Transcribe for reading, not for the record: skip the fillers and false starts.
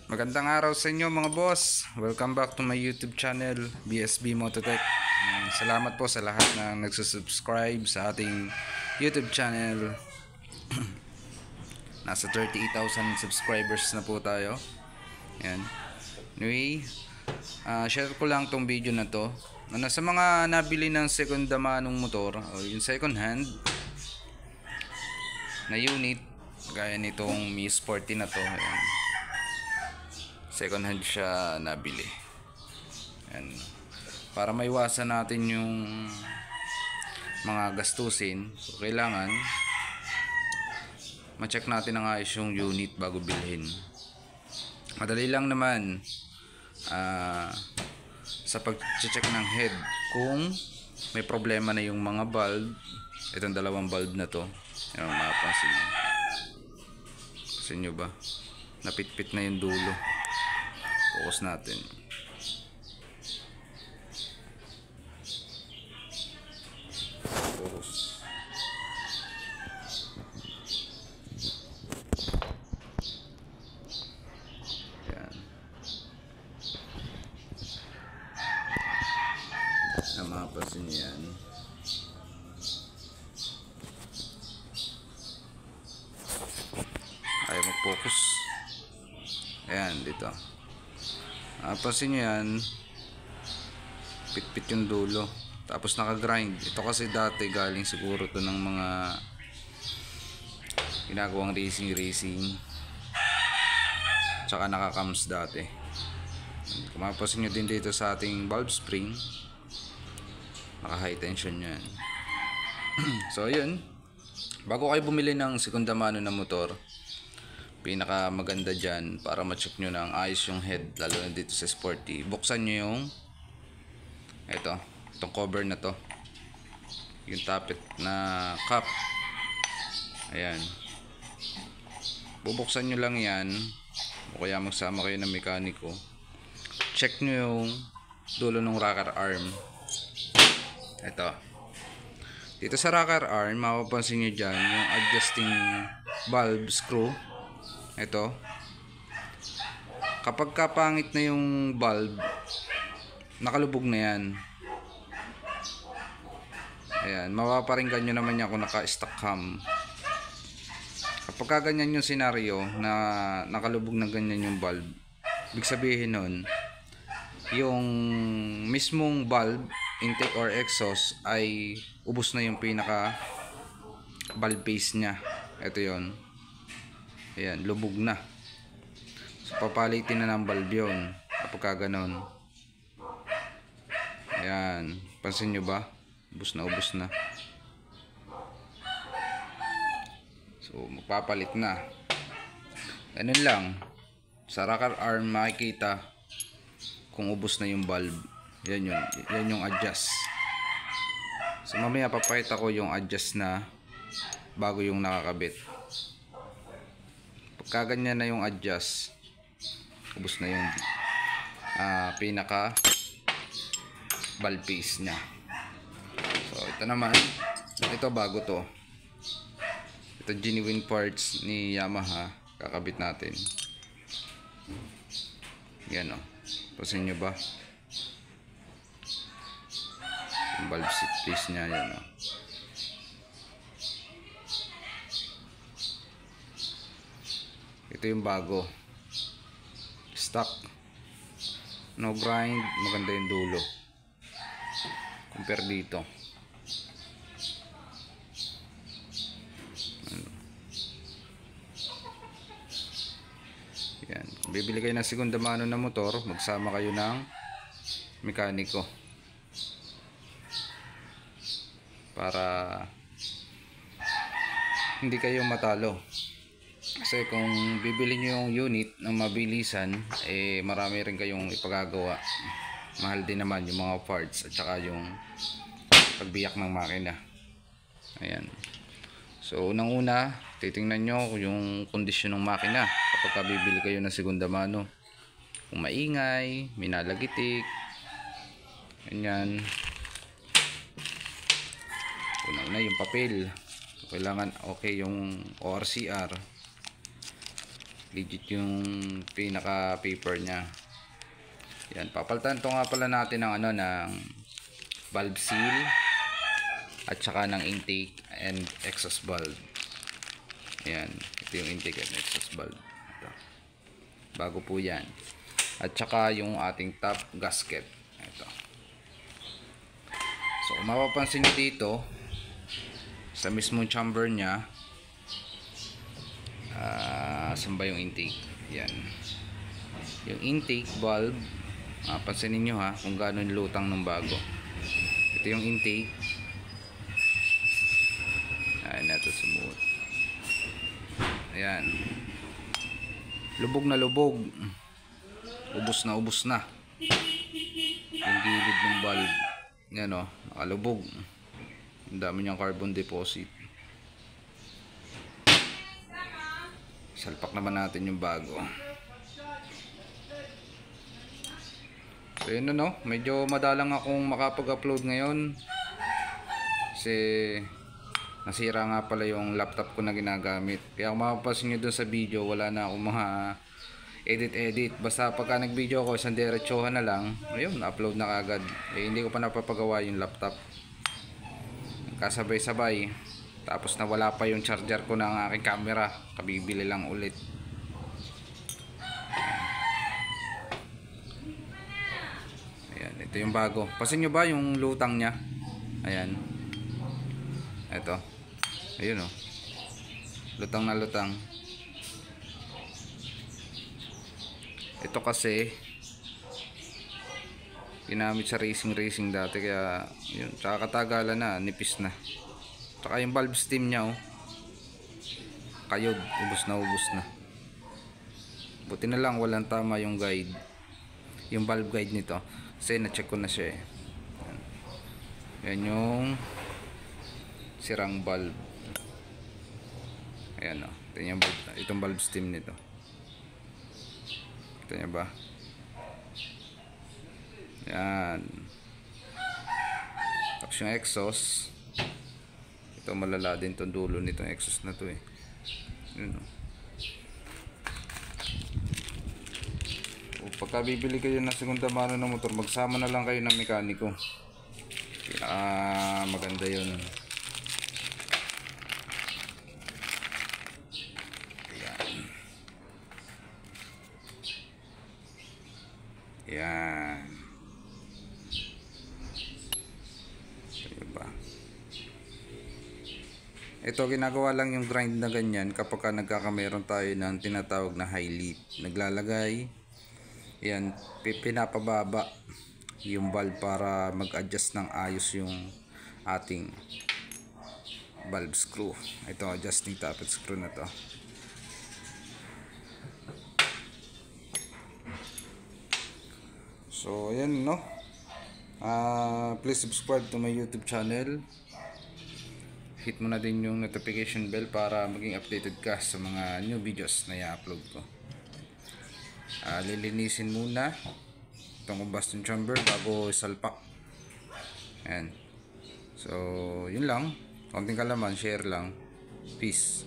Magandang araw sa inyo mga boss. Welcome back to my YouTube channel, BSB Mototech. Salamat po sa lahat na nagsusubscribe sa ating YouTube channel. Nasa 38,000 subscribers na po tayo. Yan. Anyway, share ko lang tong video na to. Sa mga nabili ng second manong motor, o yung second hand na unit, gaya nitong Mi Sporty na to. Ayan. Second hand siya nabili. Ayan. Para maiwasan natin yung mga gastusin, so kailangan ma-check natin ang ayos yung unit bago bilhin. Madali lang naman sa pag-check ng head kung may problema na yung mga bulb. Itong dalawang bulb na to, yung mapapansin nyo. Kasi nyo ba, napitpit na yung dulo. Focus natin. Focus. Yan. Mapapansin nyo yan. Ayaw mag-focus. Ayan, dito. Pansin nyo yan, pit-pit yung dulo, tapos naka-grind. Ito kasi dati galing siguro to ng mga ginagawang racing tsaka naka-cams dati. Kung mapapansin nyo din dito sa ating valve spring, naka high tension yan. So yun, bago kayo bumili ng segunda mano na motor, pinaka maganda dyan para ma-check nyo na ang ayos yung head, lalo na dito sa Sporty, buksan nyo yung itong cover na to, yung tappet na cap. Ayan, bubuksan nyo lang yan, o kaya magsama kayo ng mekaniko. Check nyo yung dulo ng rocker arm. Dito sa rocker arm, mapapansin nyo dyan yung adjusting valve screw. Ito, kapag kapangit na yung bulb, nakalubog na yan. Ayan, mapaparinggan nyo naman yan kung naka-stock cam. Kapag ganyan yung senaryo na nakalubog na ganyan yung bulb, ibig sabihin nun, yung mismong bulb, intake or exhaust, ay ubos na yung pinaka bulb base nya. Ito yon. Ayan, lubog na. So, papalitin na ng bulb yun kapag ganon. Ayan, pansin nyo ba? Ubos na. So, magpapalit na. Ganun lang. Sa rocker arm makikita kung ubos na yung bulb. Yan yung adjust. So, mamaya papakita ko yung adjust na bago yung nakakabit. Kaganyan na yung adjust, ubos na yung pinaka bulb base nya. So ito naman, ito bago to, ito genuine parts ni Yamaha, kakabit natin. Yan o, pansin nyo ba yung bulb base nya, yan o. Ito yung bago, stock, no grind, maganda yung dulo compare dito. Yan. Kung bibili kayo ng segunda mano na motor, magsama kayo ng mekaniko para hindi kayo matalo. Kasi kung bibili nyo yung unit ng mabilisan, marami rin kayong ipagagawa. Mahal din naman yung mga parts at saka yung pagbiyak ng makina. Ayan. So unang-una, titingnan nyo yung kondisyon ng makina kapag bibili kayo ng segunda mano. Kung maingay, minalagitik, ganyan. Una-una yung papel. Kailangan okay yung ORCR. Legit yung pinaka paper nya. Yan, papalitan to nga pala natin ng ano, ng valve seal at saka ng intake and exhaust valve. Yan, ito yung intake and exhaust valve. Ito. Bago po yan. At saka yung ating top gasket. Ito. So kung mapapansin nyo dito sa mismong chamber nya, saan ba yung intake? Yan. Yung intake valve, pansinin nyo ha kung gaano yung lutang ng bago. Ito yung intake. Ayan, ito smooth. Ayan. Lubog na lubog. Ubos na ubos na. Yung gilid ng valve. Yan o, nakalubog. Ang dami niyang carbon deposit. Salpak naman natin yung bago. So yun no, medyo madalang akong makapag-upload ngayon kasi nasira nga pala yung laptop ko na ginagamit. Kaya kung mapapansin nyo dun sa video, wala na akong mga edit. Basta pagka nag-video ko, isang diretsohan na lang, ayun, upload na kagad. Hindi ko pa napapagawa yung laptop. Kasabay-sabay. Tapos nawala pa yung charger ko ng aking camera. Kabibili lang ulit. Ayan, ito yung bago. Pasin nyo ba yung lutang nya? Ayan. Ito. Ayun o. Lutang na lutang. Ito kasi ginamit sa racing dati, kaya yun, tsaka katagalan na, nipis na. Tsaka yung valve stem nya kayod, ubos na. Buti na lang walang tama yung guide, yung valve guide nito, kasi na-check ko na siya Yan yung sirang valve. Ayan o, itong valve stem nito. Ito niya ba? Yan. Tapos yung exhaust, ito malala din itong dulo nitong exhaust na to Yun o. Pagka bibili kayo ng segunda mano ng motor, magsama na lang kayo ng mekaniko. Maganda yun. Yan. Diba? Ito ginagawa lang yung grind na ganyan kapag nagkakameron tayo ng tinatawag na high lead. Naglalagay. Yan, pinapababa yung valve para mag-adjust ng ayos yung ating valve screw. Ito, adjusting tappet screw na to. So ayan no. Please subscribe to my YouTube channel. Hit mo na din yung notification bell para maging updated ka sa mga new videos na i-upload ko. Lilinisin muna itong combustion chamber bago salpak. Ayan. So yun lang. Konting kalaman, share lang. Peace.